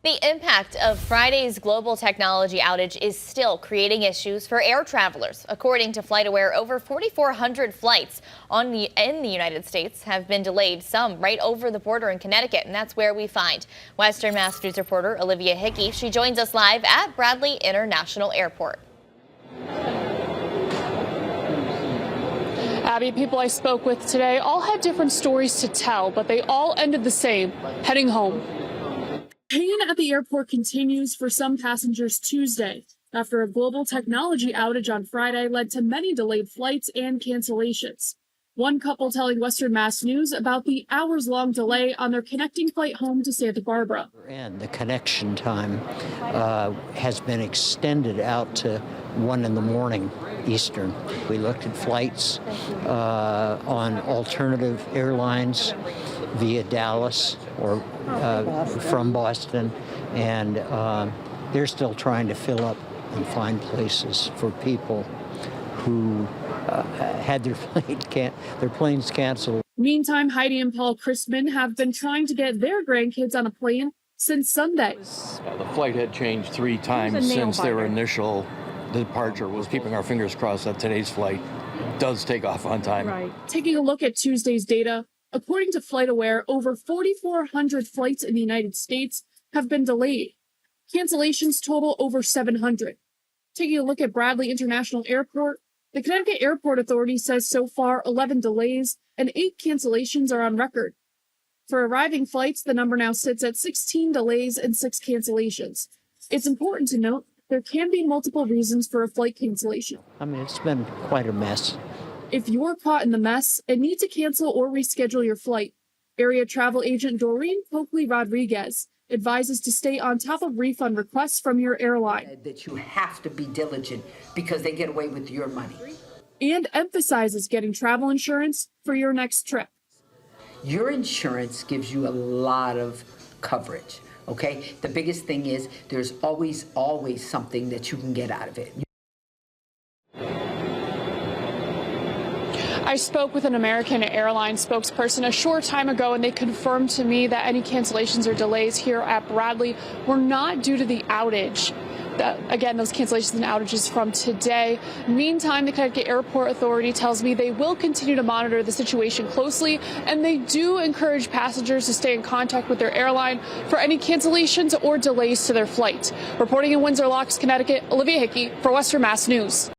The impact of Friday's global technology outage is still creating issues for air travelers. According to FlightAware, over 4,400 flights in the United States have been delayed, some right over the border in Connecticut, and that's where we find Western Mass News reporter Olivia Hickey. She joins us live at Bradley International Airport. Abby, people I spoke with today all had different stories to tell, but they all ended the same, heading home. Pain at the airport continues for some passengers Tuesday after a global technology outage on Friday led to many delayed flights and cancellations. One couple telling Western Mass News about the hours-long delay on their connecting flight home to Santa Barbara. And the connection time has been extended out to 1 in the morning Eastern. We looked at flights on alternative airlines via Dallas or from Boston, and they're still trying to fill up and find places for people who had their planes canceled. Meantime, Heidi and Paul Christman have been trying to get their grandkids on a plane since Sunday. The flight had changed 3 times since their initial departure. Was keeping our fingers crossed that today's flight does take off on time. Right. Taking a look at Tuesday's data, according to FlightAware, over 4,400 flights in the United States have been delayed. Cancellations total over 700. Taking a look at Bradley International Airport, the Connecticut Airport Authority says so far 11 delays and 8 cancellations are on record. For arriving flights, the number now sits at 16 delays and 6 cancellations. It's important to note there can be multiple reasons for a flight cancellation. I mean, it's been quite a mess. If you're caught in the mess and need to cancel or reschedule your flight, area travel agent Doreen Coakley Rodriguez advises to stay on top of refund requests from your airline. That you have to be diligent because they get away with your money. And emphasizes getting travel insurance for your next trip. Your insurance gives you a lot of coverage, okay? The biggest thing is there's always something that you can get out of it. I spoke with an American Airlines spokesperson a short time ago, and they confirmed to me that any cancellations or delays here at Bradley were not due to the outage. Again, those cancellations and outages from today. Meantime, the Connecticut Airport Authority tells me they will continue to monitor the situation closely, and they do encourage passengers to stay in contact with their airline for any cancellations or delays to their flight. Reporting in Windsor Locks, Connecticut, Olivia Hickey for Western Mass News.